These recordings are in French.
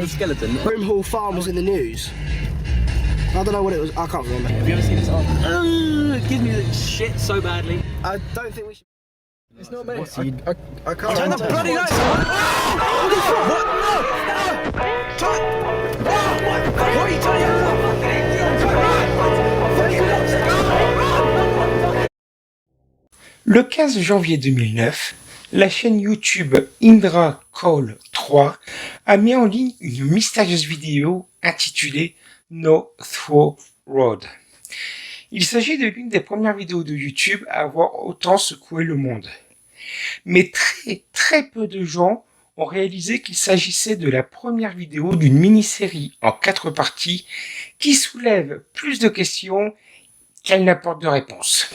Skeleton. Brimhall Farm was in the news. I don't know what it was. I can't remember. Have you ever seen this art? It gives me the shit so badly. I don't think we should. It's not me. I can't. Turn the bloody lights on! Holy fuck! What? No! Turn! What are you doing? Le 15 janvier 2009, la chaîne YouTube Indra Call 3 a mis en ligne une mystérieuse vidéo intitulée No Throw Road. Il s'agit de l'une des premières vidéos de YouTube à avoir autant secoué le monde. Mais très peu de gens ont réalisé qu'il s'agissait de la première vidéo d'une mini-série en 4 parties qui soulève plus de questions qu'elle n'apporte de réponses.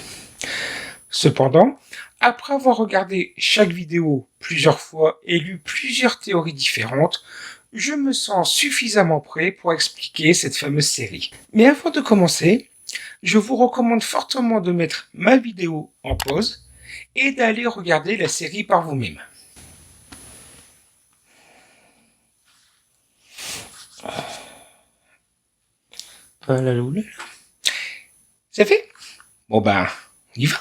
Cependant, après avoir regardé chaque vidéo plusieurs fois et lu plusieurs théories différentes, je me sens suffisamment prêt pour expliquer cette fameuse série. Mais avant de commencer, je vous recommande fortement de mettre ma vidéo en pause et d'aller regarder la série par vous-même. Voilà, c'est fait? Bon ben, on y va.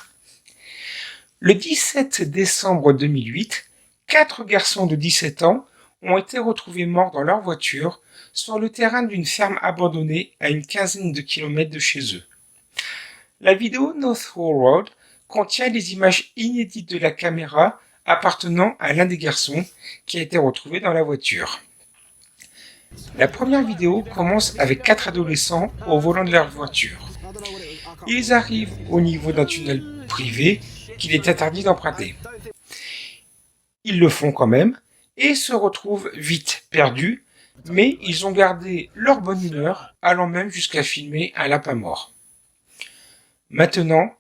Le 17 décembre 2008, 4 garçons de 17 ans ont été retrouvés morts dans leur voiture sur le terrain d'une ferme abandonnée à une quinzaine de kilomètres de chez eux. La vidéo No Throw Road contient les images inédites de la caméra appartenant à l'un des garçons qui a été retrouvé dans la voiture. La première vidéo commence avec 4 adolescents au volant de leur voiture. Ils arrivent au niveau d'un tunnel privé qu'il est interdit d'emprunter. Ils le font quand même et se retrouvent vite perdus, mais ils ont gardé leur bonne humeur, allant même jusqu'à filmer un lapin mort. Maintenant,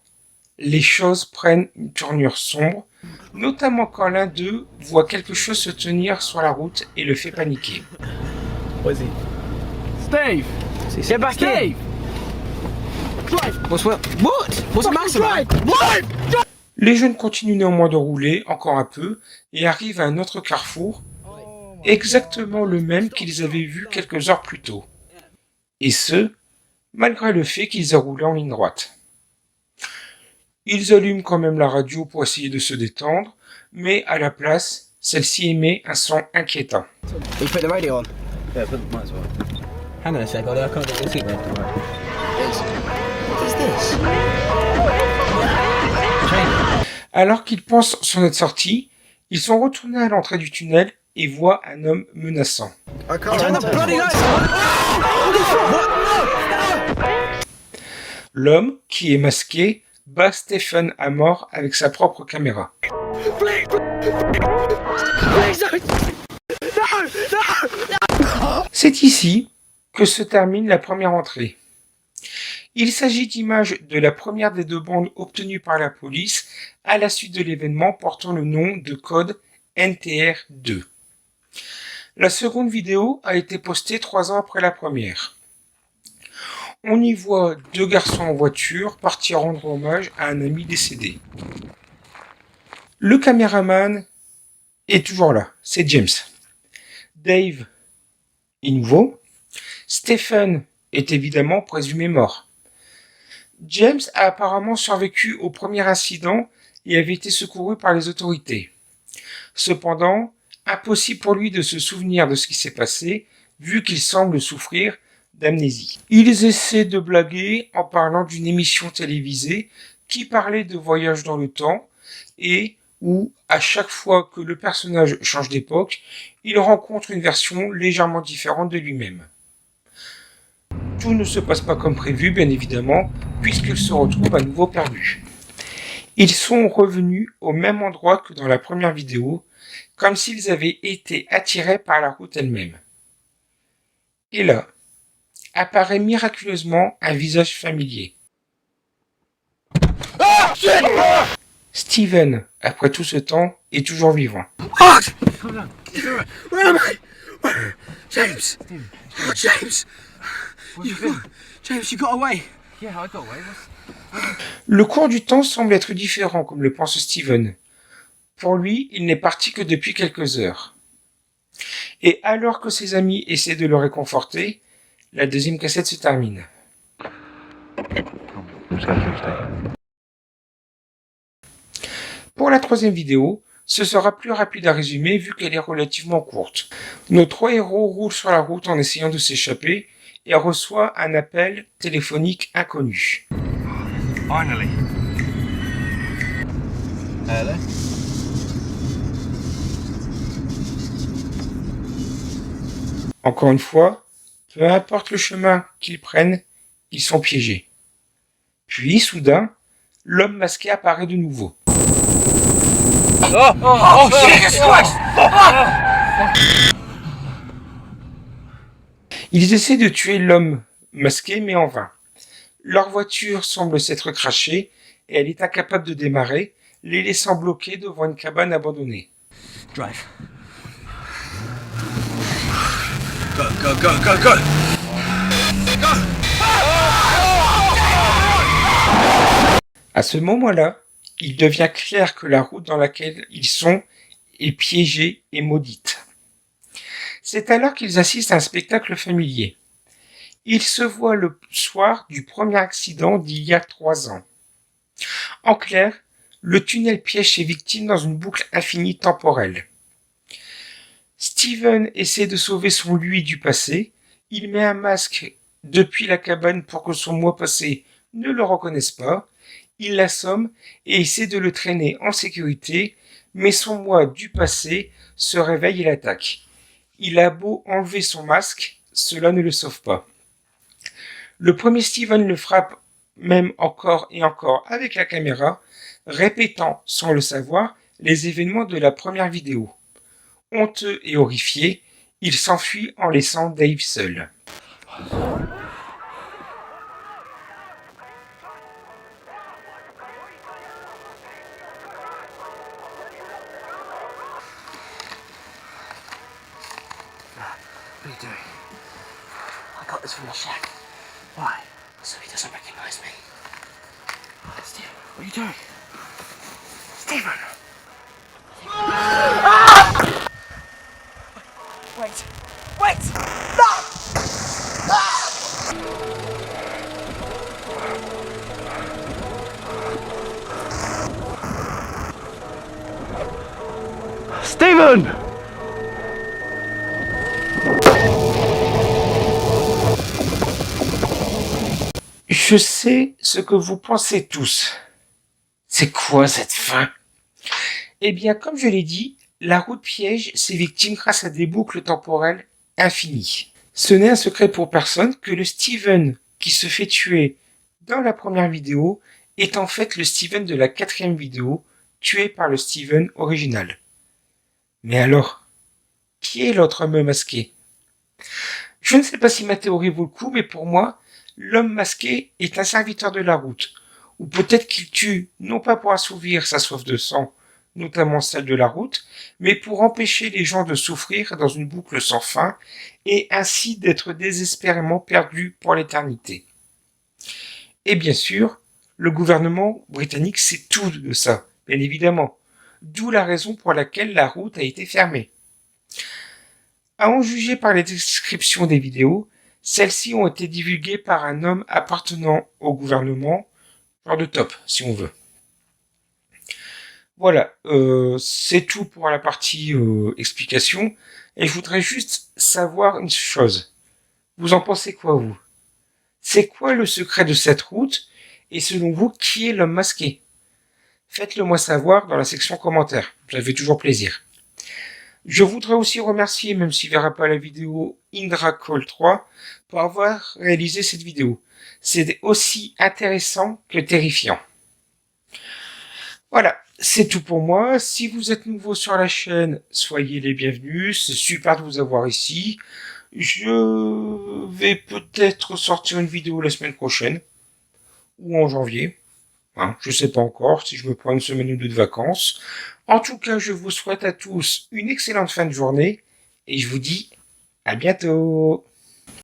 les choses prennent une tournure sombre, notamment quand l'un d'eux voit quelque chose se tenir sur la route et le fait paniquer. Steve! Get back in! What's the matter? Les jeunes continuent néanmoins de rouler encore un peu et arrivent à un autre carrefour, exactement le même qu'ils avaient vu quelques heures plus tôt. Et ce, malgré le fait qu'ils aient roulé en ligne droite. Ils allument quand même la radio pour essayer de se détendre, mais à la place, celle-ci émet un son inquiétant. We put the radio on. Yeah, might as well. Hang on a sec, Ollie, I can't get this thing right. What is this? Alors qu'ils pensent s'en être sortis, ils sont retournés à l'entrée du tunnel et voient un homme menaçant. I can't. Turn the bloody lights on! Holy fuck! What? L'homme, qui est masqué, bat Stephen à mort avec sa propre caméra. C'est ici que se termine la première entrée. Il s'agit d'images de la première des 2 bandes obtenues par la police à la suite de l'événement portant le nom de code NTR2. La seconde vidéo a été postée 3 ans après la première. On y voit 2 garçons en voiture partir rendre hommage à un ami décédé. Le caméraman est toujours là, c'est James. Dave est nouveau. Stephen est évidemment présumé mort. James a apparemment survécu au premier incident et avait été secouru par les autorités. Cependant, impossible pour lui de se souvenir de ce qui s'est passé, vu qu'il semble souffrir d'amnésie. Ils essaient de blaguer en parlant d'une émission télévisée qui parlait de voyage dans le temps et où, à chaque fois que le personnage change d'époque, il rencontre une version légèrement différente de lui-même. Tout ne se passe pas comme prévu, bien évidemment, puisqu'ils se retrouvent à nouveau perdus. Ils sont revenus au même endroit que dans la première vidéo, comme s'ils avaient été attirés par la route elle-même. Et là, apparaît miraculeusement un visage familier. Steven, après tout ce temps, est toujours vivant. Where am I? James! Oh, James! James, you got away! Yeah, I got away. Le cours du temps semble être différent, comme le pense Steven. Pour lui, il n'est parti que depuis quelques heures. Et alors que ses amis essaient de le réconforter, la deuxième cassette se termine. Pour la troisième vidéo, ce sera plus rapide à résumer vu qu'elle est relativement courte. Nos trois héros roulent sur la route en essayant de s'échapper et reçoit un appel téléphonique inconnu. Finally. Hello. Encore une fois, peu importe le chemin qu'ils prennent, ils sont piégés. Puis, soudain, l'homme masqué apparaît de nouveau. Ils essaient de tuer l'homme masqué, mais en vain. Leur voiture semble s'être crachée et elle est incapable de démarrer, les laissant bloqués devant une cabane abandonnée. Drive. Go, go, go, go, go! À ce moment-là, il devient clair que la route dans laquelle ils sont est piégée et maudite. C'est alors qu'ils assistent à un spectacle familier. Ils se voient le soir du premier accident d'il y a 3 ans. En clair, le tunnel piège ses victimes dans une boucle infinie temporelle. Steven essaie de sauver son lui du passé. Il met un masque depuis la cabane pour que son moi passé ne le reconnaisse pas. Il l'assomme et essaie de le traîner en sécurité, mais son moi du passé se réveille et l'attaque. Il a beau enlever son masque, cela ne le sauve pas. Le premier Steven le frappe même encore et encore avec la caméra, répétant sans le savoir les événements de la première vidéo. Honteux et horrifié, il s'enfuit en laissant Dave seul. What are you doing? I got this from the shack. Why? So he doesn't recognize me. Stephen, what are you doing? Stephen! Wait! Wait! No! Stephen! Je sais ce que vous pensez tous. C'est quoi cette fin? Eh bien, comme je l'ai dit, la route piège ses victimes grâce à des boucles temporelles infinies. Ce n'est un secret pour personne que le Steven qui se fait tuer dans la première vidéo est en fait le Steven de la 4e vidéo, tué par le Steven original. Mais alors, qui est l'autre homme masqué? Je ne sais pas si ma théorie vaut le coup, mais pour moi, l'homme masqué est un serviteur de la route, ou peut-être qu'il tue non pas pour assouvir sa soif de sang, notamment celle de la route, mais pour empêcher les gens de souffrir dans une boucle sans fin, et ainsi d'être désespérément perdus pour l'éternité. Et bien sûr, le gouvernement britannique sait tout de ça, bien évidemment, d'où la raison pour laquelle la route a été fermée. À en juger par les descriptions des vidéos, celles-ci ont été divulguées par un homme appartenant au gouvernement, genre de top, si on veut. Voilà, c'est tout pour la partie explication. Et je voudrais juste savoir une chose. Vous en pensez quoi, vous? C'est quoi le secret de cette route? Et selon vous, qui est l'homme masqué? Faites-le moi savoir dans la section commentaires. Ça fait toujours plaisir. Je voudrais aussi remercier, même s'il ne verra pas la vidéo, Indra Call 3 pour avoir réalisé cette vidéo. C'est aussi intéressant que terrifiant. Voilà, c'est tout pour moi. Si vous êtes nouveau sur la chaîne, soyez les bienvenus. C'est super de vous avoir ici. Je vais peut-être sortir une vidéo la semaine prochaine ou en janvier. Je sais pas encore si je me prends une semaine ou 2 de vacances. En tout cas, je vous souhaite à tous une excellente fin de journée et je vous dis à bientôt.